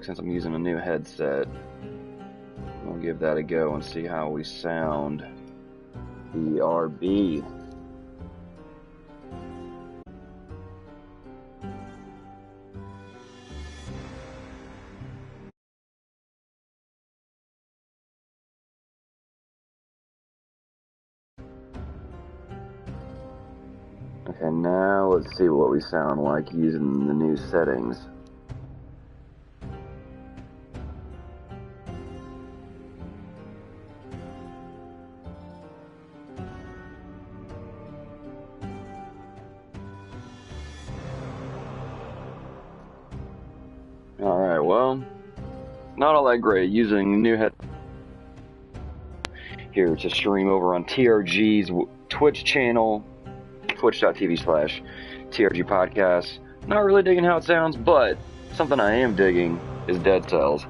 since I'm using a new headset. We'll give that a go and see how we sound. BRB. Okay, now let's see what we sound like using the new settings. Alright, well, not all that great using new head here to stream over on TRG's Twitch channel, twitch.tv/TRG Podcast. Not really digging how it sounds, but something I am digging is Dead Cells.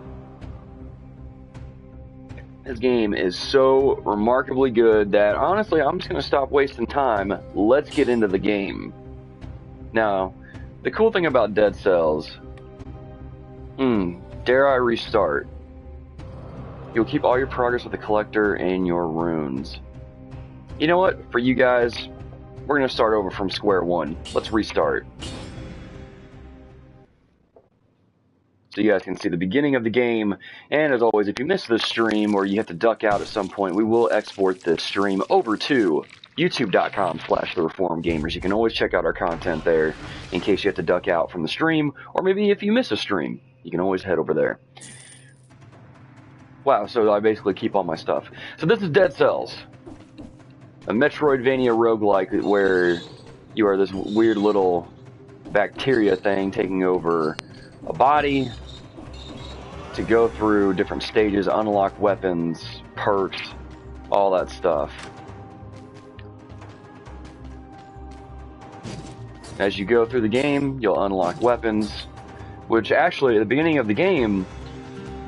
This game is so remarkably good that honestly I'm just going to stop wasting time. Let's get into the game. Now, the cool thing about Dead Cells, dare I restart? You'll keep all your progress with the collector and your runes. You know what? For you guys, we're going to start over from square one. Let's restart. So you guys can see the beginning of the game, and as always, if you miss this stream or you have to duck out at some point, we will export this stream over to youtube.com/thereformedgamers. You can always check out our content there in case you have to duck out from the stream, or maybe if you miss a stream, you can always head over there. Wow, so I basically keep all my stuff. So this is Dead Cells, a Metroidvania roguelike where you are this weird little bacteria thing taking over a body to go through different stages, unlock weapons, perks, all that stuff. As you go through the game, you'll unlock weapons, which actually at the beginning of the game,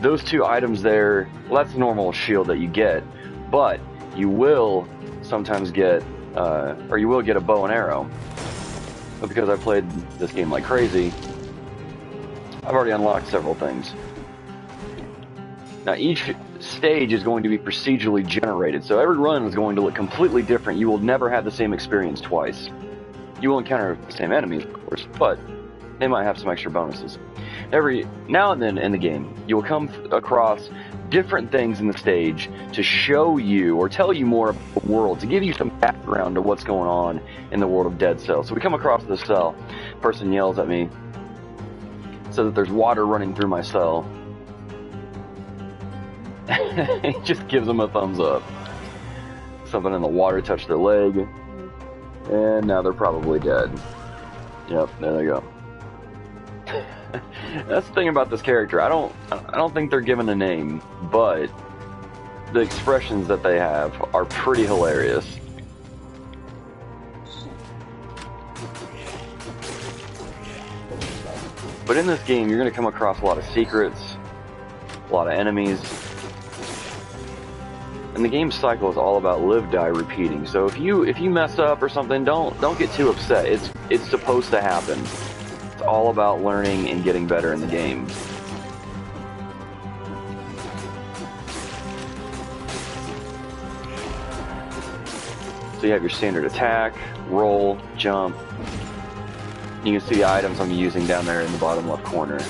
those two items there, well, that's the normal shield that you get, but you will sometimes get, or you will get a bow and arrow. But because I played this game like crazy, I've already unlocked several things. Now each stage is going to be procedurally generated, so every run is going to look completely different. You will never have the same experience twice. You will encounter the same enemies, of course, but they might have some extra bonuses. Every now and then in the game, you will come across different things in the stage to show you or tell you more about the world, to give you some background to what's going on in the world of Dead Cells. So we come across this cell, person yells at me, says that there's water running through my cell. He just gives them a thumbs up. Something in the water touched their leg, and now they're probably dead. Yep, there they go. That's the thing about this character. I don't think they're given a name, but the expressions that they have are pretty hilarious. But in this game, you're going to come across a lot of secrets, a lot of enemies, and the game cycle is all about live, die, repeating. So if you mess up or something, don't get too upset. It's supposed to happen. It's all about learning and getting better in the game. So you have your standard attack, roll, jump. You can see the items I'm using down there in the bottom left corner.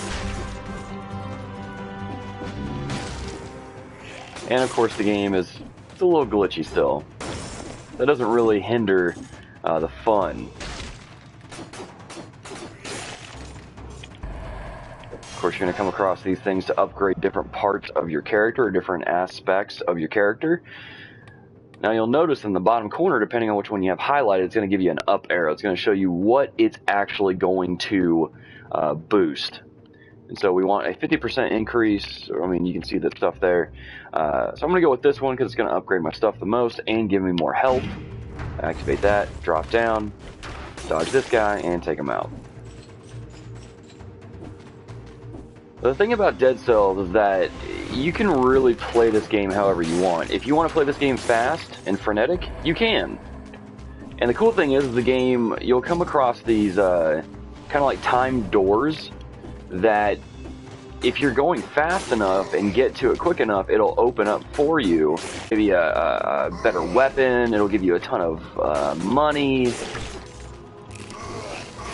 And of course the game it's a little glitchy still. That doesn't really hinder the fun. Of course, you're going to come across these things to upgrade different parts of your character or different aspects of your character. Now you'll notice in the bottom corner, depending on which one you have highlighted, it's going to give you an up arrow. It's going to show you what it's actually going to boost. And so we want a 50% increase. I mean, you can see the stuff there. So I'm going to go with this one because it's going to upgrade my stuff the most and give me more health. Activate that, drop down, dodge this guy, and take him out. The thing about Dead Cells is that you can really play this game however you want. If you want to play this game fast and frenetic, you can. And the cool thing is the game, you'll come across these kind of like timed doors that if you're going fast enough and get to it quick enough, it'll open up for you. Maybe a better weapon. It'll give you a ton of money.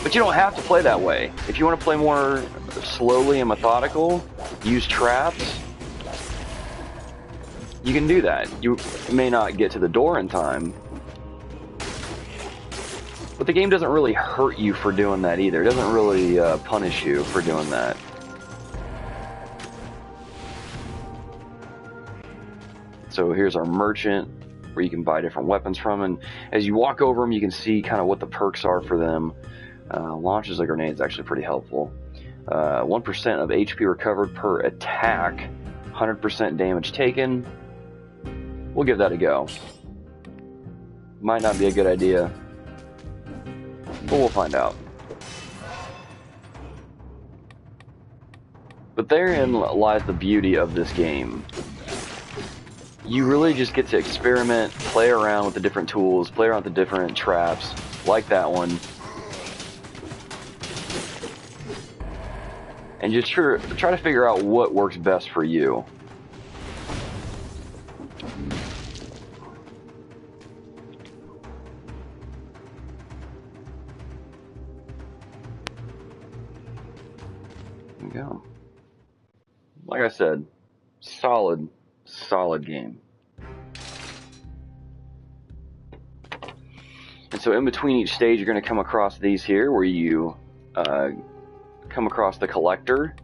But you don't have to play that way. If you want to play more slowly and methodical, use traps, you can do that. You may not get to the door in time, but the game doesn't really hurt you for doing that either. It doesn't really punish you for doing that. So here's our merchant, where you can buy different weapons from, and as you walk over them, you can see kind of what the perks are for them. Launches a grenade is actually pretty helpful. 1% of HP recovered per attack, 100% damage taken. We'll give that a go. Might not be a good idea, but we'll find out. But therein lies the beauty of this game. You really just get to experiment, play around with the different tools, play around with the different traps, like that one. And just try to figure out what works best for you. There we go. Like I said, solid game. And so in between each stage, you're going to come across these here, where you come across the collector,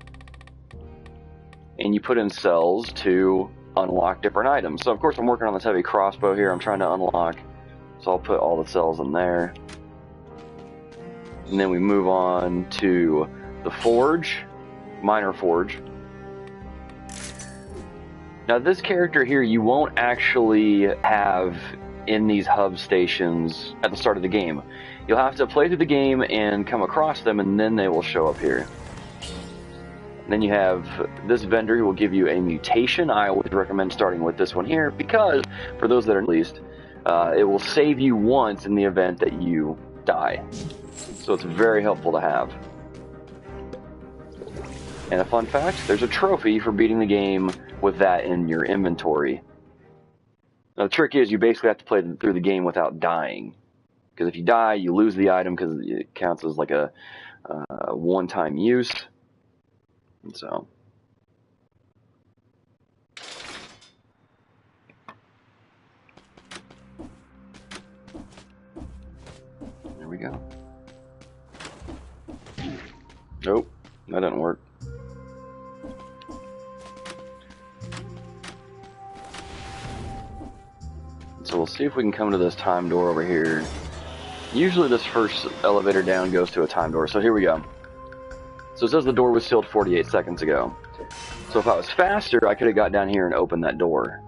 and you put in cells to unlock different items. So of course I'm working on this heavy crossbow here I'm trying to unlock, so I'll put all the cells in there. And then we move on to the forge, minor forge. Now this character here you won't actually have in these hub stations at the start of the game. You'll have to play through the game and come across them, and then they will show up here. And then you have this vendor who will give you a mutation. I always recommend starting with this one here, because for those that are least, it will save you once in the event that you die. So it's very helpful to have. And a fun fact, there's a trophy for beating the game with that in your inventory. Now the trick is you basically have to play through the game without dying. Because if you die, you lose the item because it counts as like a one-time use. And so, there we go. Nope, that didn't work. So we'll see if we can come to this time door over here. Usually this first elevator down goes to a time door, so here we go. So it says the door was sealed 48 seconds ago. So if I was faster, I could have got down here and opened that door.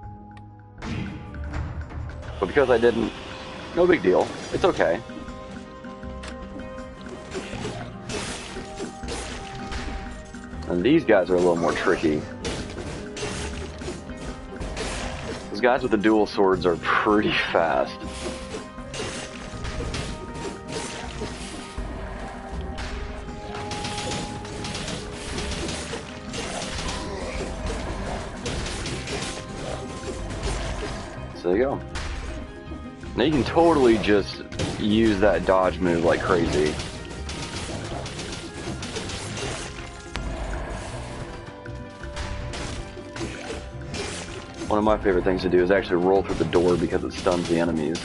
But because I didn't, no big deal. It's okay. And these guys are a little more tricky. Those guys with the dual swords are pretty fast. So there you go. Now you can totally just use that dodge move like crazy. One of my favorite things to do is actually roll through the door because it stuns the enemies.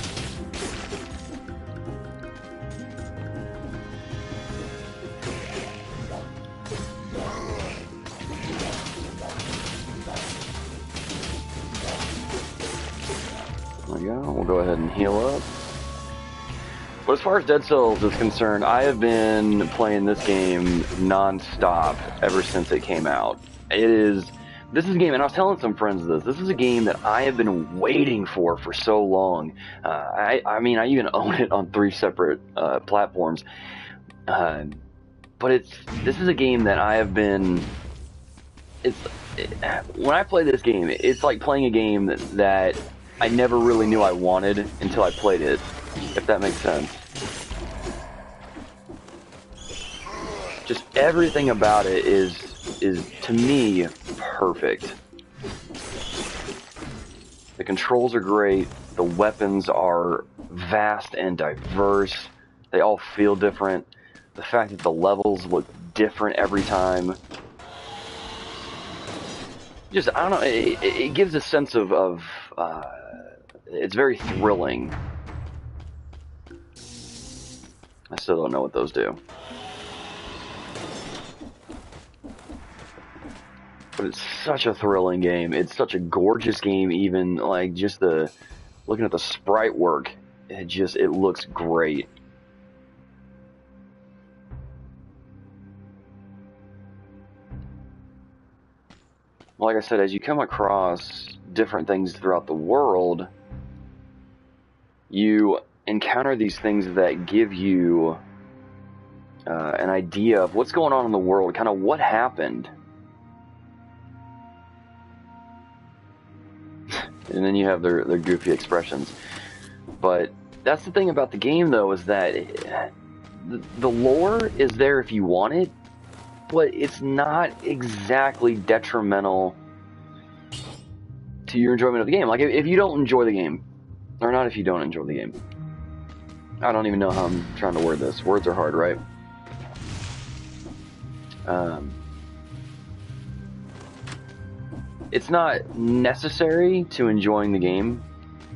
There we go. We'll go ahead and heal up. But as far as Dead Cells is concerned, I have been playing this game non-stop ever since it came out. This is a game, and I was telling some friends this is a game that I have been waiting for so long. I mean, I even own it on 3 separate platforms. But this is a game that I have been... when I play this game, it's like playing a game that I never really knew I wanted until I played it, if that makes sense. Just everything about it is is, to me, perfect. The controls are great. The weapons are vast and diverse. They all feel different. The fact that the levels look different every time. Just, I don't know, it gives a sense of it's very thrilling. I still don't know what those do. But it's such a thrilling game. It's such a gorgeous game, even, like, just looking at the sprite work, it looks great. Like I said, as you come across different things throughout the world, you encounter these things that give you an idea of what's going on in the world, kind of what happened. And then you have their goofy expressions. But that's the thing about the game, though, is that the lore is there if you want it, but it's not exactly detrimental to your enjoyment of the game. Like, if you don't enjoy the game, or not if you don't enjoy the game. I don't even know how I'm trying to word this. Words are hard, right? It's not necessary to enjoying the game,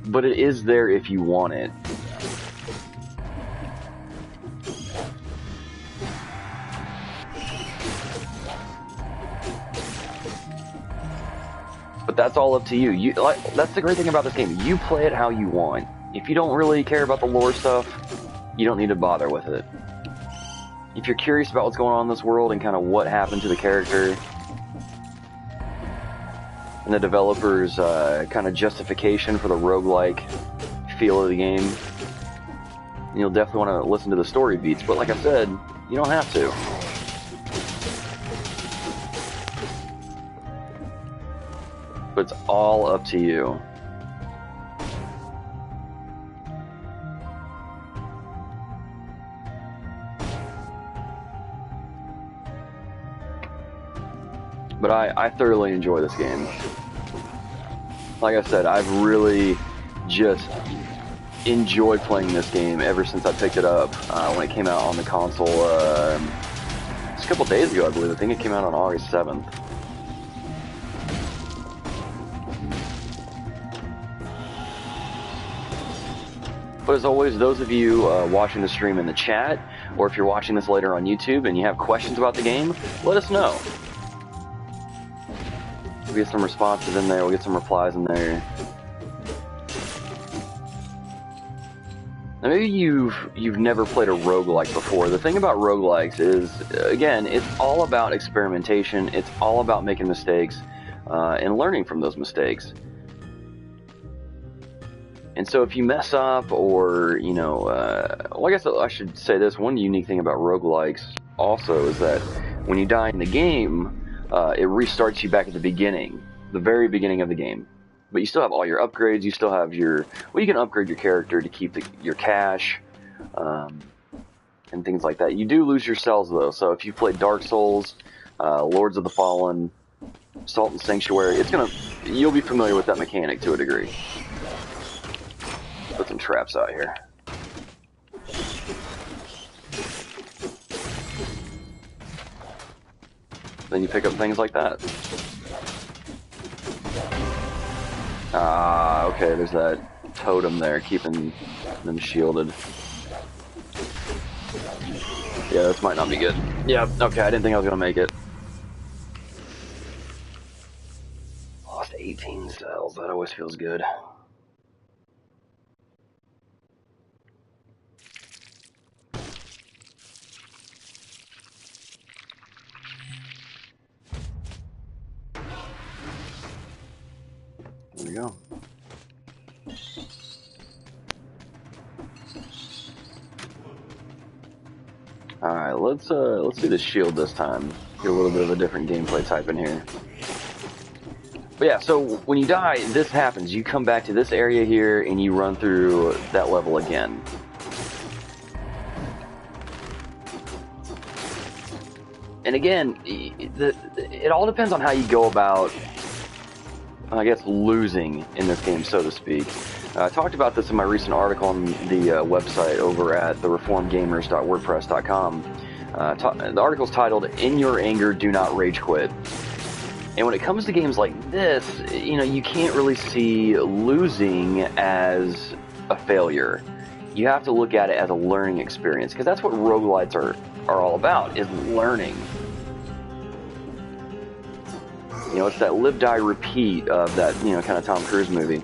but it is there if you want it. But that's all up to you. That's the great thing about this game. You play it how you want. If you don't really care about the lore stuff, you don't need to bother with it. If you're curious about what's going on in this world and kind of what happened to the character, and the developer's kind of justification for the roguelike feel of the game, you'll definitely want to listen to the story beats. But like I said, you don't have to. But it's all up to you. But I thoroughly enjoy this game. Like I said, I've really just enjoyed playing this game ever since I picked it up when it came out on the console. Just a couple days ago, I believe. I think it came out on August 7th. But as always, those of you watching the stream in the chat, or if you're watching this later on YouTube and you have questions about the game, let us know. We'll get some responses in there, we'll get some replies in there. Now maybe you've never played a roguelike before. The thing about roguelikes is, again, it's all about experimentation, it's all about making mistakes and learning from those mistakes. And so if you mess up, or, you know, well, I guess I should say this, one unique thing about roguelikes also is that when you die in the game, it restarts you back at the beginning, the very beginning of the game. But you still have all your upgrades, you still have your, well, you can upgrade your character to keep your cash, and things like that. You do lose your cells, though, so if you played Dark Souls, Lords of the Fallen, Salt and Sanctuary, you'll be familiar with that mechanic to a degree. Put some traps out here. Then you pick up things like that. Ah, okay, there's that totem there keeping them shielded. Yeah, this might not be good. Yeah, okay, I didn't think I was gonna make it. Lost 18 cells, that always feels good. There we go. Alright, let's do the shield this time. Get a little bit of a different gameplay type in here. But yeah, so when you die, this happens. You come back to this area here and you run through that level again. And again, it all depends on how you go about, I guess, losing in this game, so to speak. I talked about this in my recent article on the website over at thereformedgamers.wordpress.com. The article's titled, "In Your Anger, Do Not Rage Quit." And when it comes to games like this, you know, you can't really see losing as a failure. You have to look at it as a learning experience, because that's what roguelites are all about, is learning. You know, it's that live, die, repeat of that, you know, kind of Tom Cruise movie.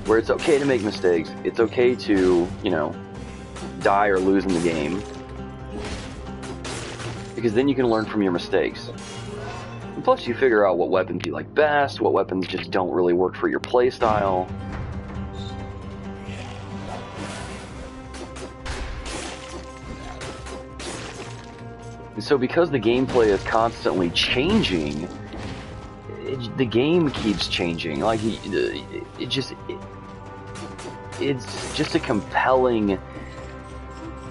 Where it's okay to make mistakes. It's okay to, you know, die or lose in the game. Because then you can learn from your mistakes. And plus you figure out what weapons you like best, what weapons just don't really work for your playstyle. And so because the gameplay is constantly changing, the game keeps changing. Like, it's just a compelling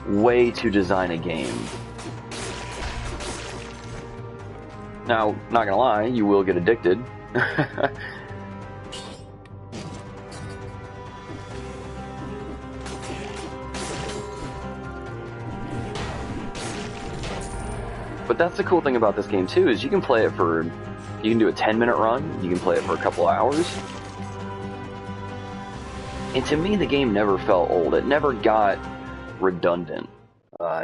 way to design a game. Now, not gonna lie, you will get addicted. But that's the cool thing about this game too, is you can play it for, you can do a 10-minute run, you can play it for a couple hours. And to me, the game never felt old. It never got redundant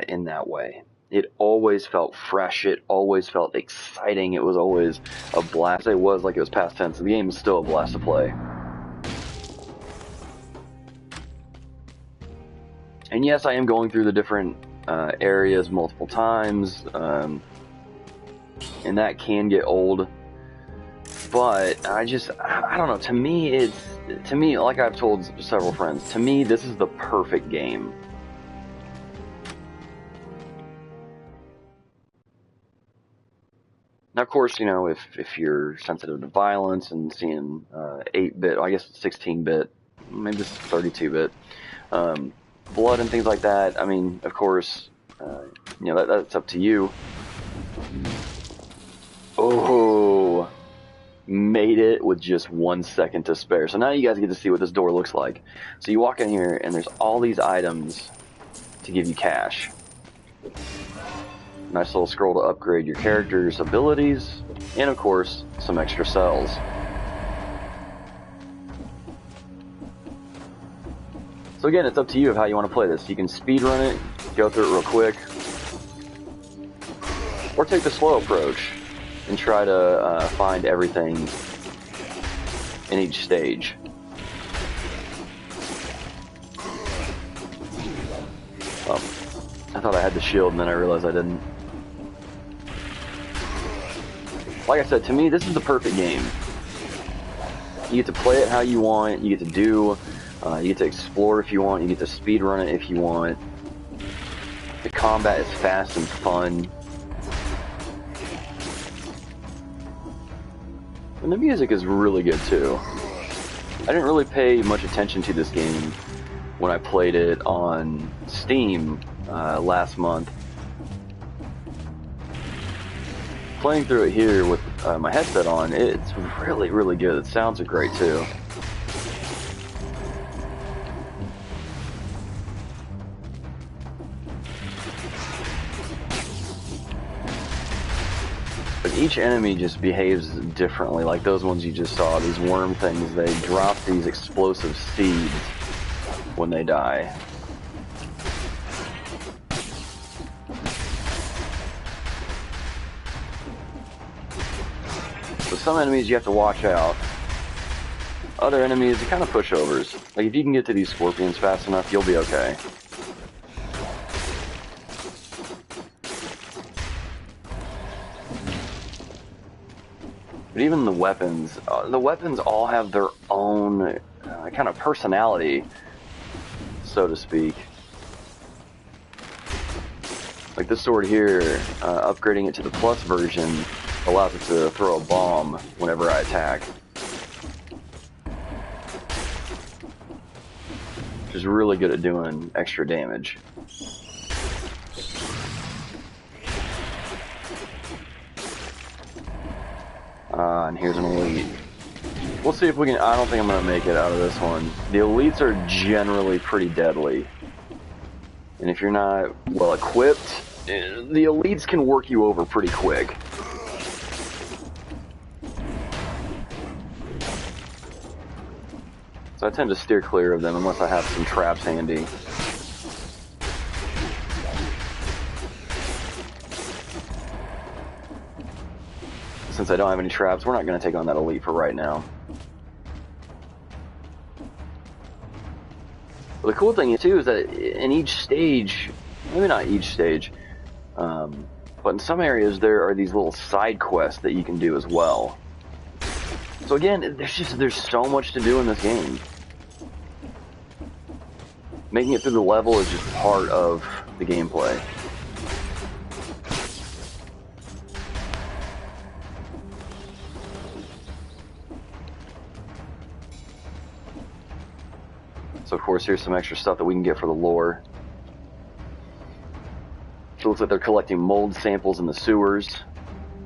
in that way. It always felt fresh. It always felt exciting. It was always a blast. It was like it was past tense. The game is still a blast to play. And yes, I am going through the different areas multiple times, and that can get old. But I don't know. To me, like I've told several friends, to me, this is the perfect game. Now, of course, you know, if you're sensitive to violence and seeing 8-bit, I guess 16-bit, maybe this is 32-bit, blood and things like that, I mean, of course, you know, that's up to you. Oh, made it with just 1 second to spare. So now you guys get to see what this door looks like. So you walk in here, and there's all these items to give you cash. Nice little scroll to upgrade your character's abilities, and of course, some extra cells. So again, it's up to you of how you want to play this. You can speedrun it, go through it real quick, or take the slow approach and try to find everything in each stage. Oh, I thought I had the shield, and then I realized I didn't. Like I said, to me, this is the perfect game. You get to play it how you want, you get to do, you get to explore if you want, you get to speedrun it if you want. The combat is fast and fun. And the music is really good too. I didn't really pay much attention to this game when I played it on Steam last month. Playing through it here with my headset on, it's really, really good. The sounds are great too. But each enemy just behaves differently. Like those ones you just saw, these worm things, they drop these explosive seeds when they die. So some enemies you have to watch out. Other enemies are kind of pushovers. Like if you can get to these scorpions fast enough, you'll be okay. But even the weapons all have their own kind of personality, so to speak. Like this sword here, upgrading it to the plus version allows it to throw a bomb whenever I attack. Which is really good at doing extra damage. And here's an elite. We'll see if we can... I don't think I'm going to make it out of this one. The elites are generally pretty deadly. And if you're not well equipped, the elites can work you over pretty quick. So I tend to steer clear of them unless I have some traps handy. Since I don't have any traps, we're not going to take on that elite for right now. But the cool thing too is that in each stage, maybe not each stage, but in some areas there are these little side quests that you can do as well. So again, there's so much to do in this game. Making it through the level is just part of the gameplay. So of course, here's some extra stuff that we can get for the lore. So it looks like they're collecting mold samples in the sewers.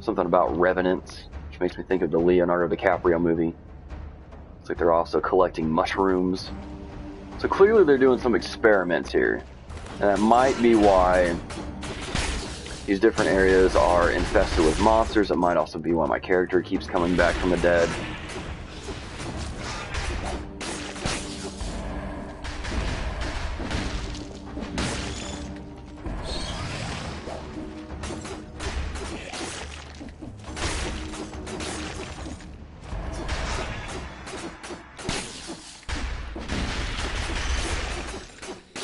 Something about revenants, which makes me think of the Leonardo DiCaprio movie. Looks like they're also collecting mushrooms. So clearly they're doing some experiments here. And that might be why these different areas are infested with monsters. It might also be why my character keeps coming back from the dead.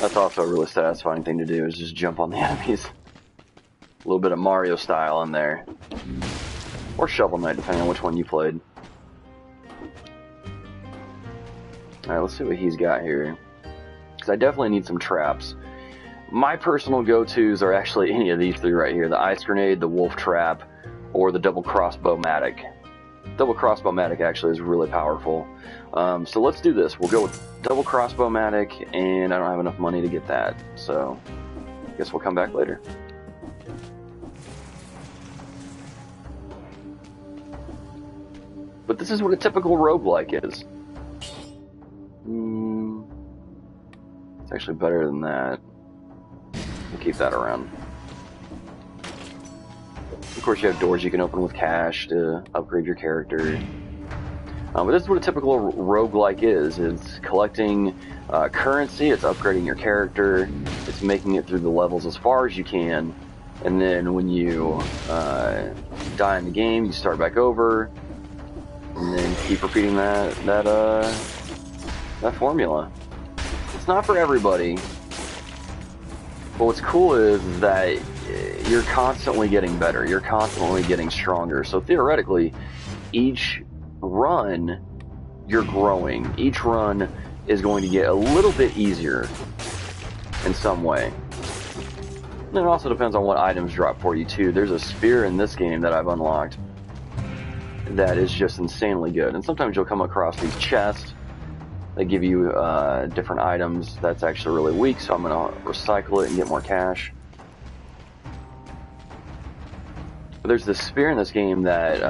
That's also a really satisfying thing to do, is just jump on the enemies. A little bit of Mario style in there. Or Shovel Knight, depending on which one you played. Alright, let's see what he's got here. Because I definitely need some traps. My personal go-tos are actually any of these three right here. The Ice Grenade, the Wolf Trap, or the Double Crossbow-matic. Double Crossbow-matic actually is really powerful. So let's do this. We'll go with Double Crossbow-matic, and I don't have enough money to get that. So I guess we'll come back later. But this is what a typical roguelike is. It's actually better than that. We'll keep that around. Of course, you have doors you can open with cash to upgrade your character. But this is what a typical roguelike is. It's collecting currency, it's upgrading your character, it's making it through the levels as far as you can, and then when you die in the game, you start back over, and then keep repeating that formula. It's not for everybody, but what's cool is that you're constantly getting better, you're constantly getting stronger, so theoretically, each run, you're growing. Each run is going to get a little bit easier in some way. And it also depends on what items drop for you too. There's a spear in this game that I've unlocked that is just insanely good. And sometimes you'll come across these chests that give you different items that's actually really weak, so I'm going to recycle it and get more cash. But there's this spear in this game that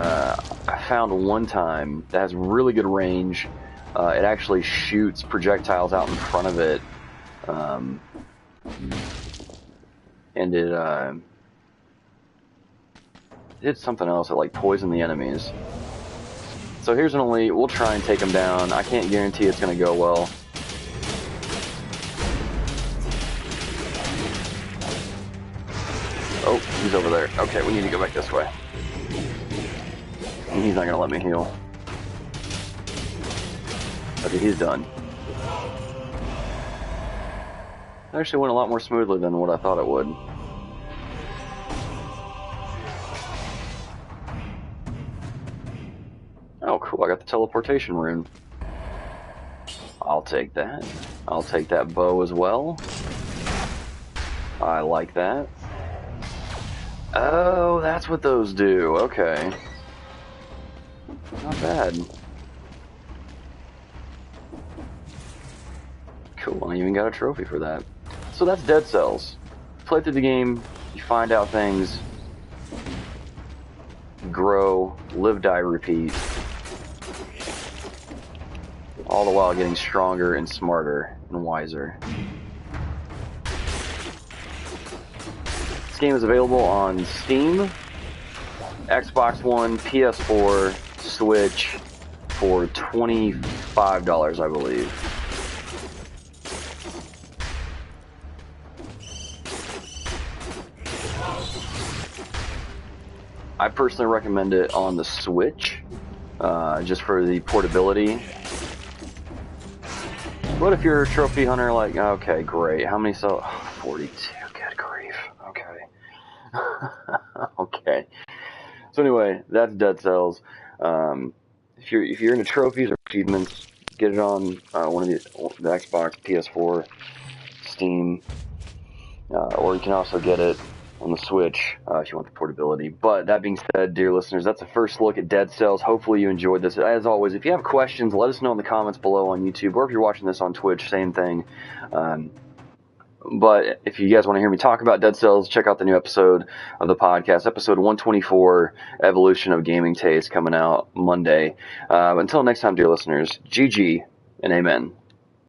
I found one time that has really good range. It actually shoots projectiles out in front of it. And it did something else. It like poisoned the enemies. So here's an elite. We'll try and take him down. I can't guarantee it's going to go well. Oh, he's over there. Okay, we need to go back this way. And he's not going to let me heal. Okay, he's done. It actually went a lot more smoothly than what I thought it would. Oh, cool. I got the teleportation rune. I'll take that. I'll take that bow as well. I like that. Oh, that's what those do. Okay. Not bad. Cool. I even got a trophy for that. So that's Dead Cells. Play through the game, you find out things. grow, live, die, repeat, all the while getting stronger and smarter and wiser. This game is available on Steam, Xbox One, PS4, Switch for $25, I believe. I personally recommend it on the Switch, just for the portability. What if you're a trophy hunter? Like, okay, great. How many? 42. Good grief. Okay. Okay. So anyway, that's Dead Cells. If you're into trophies or achievements, get it on one of the Xbox, PS4, Steam, or you can also get it on the Switch if you want the portability. But that being said, dear listeners, that's the first look at Dead Cells. Hopefully you enjoyed this. As always, if you have questions, let us know in the comments below on YouTube, or if you're watching this on Twitch, same thing. But if you guys want to hear me talk about Dead Cells, check out the new episode of the podcast, episode 124, Evolution of Gaming Taste, coming out Monday. Until next time, dear listeners, GG and amen.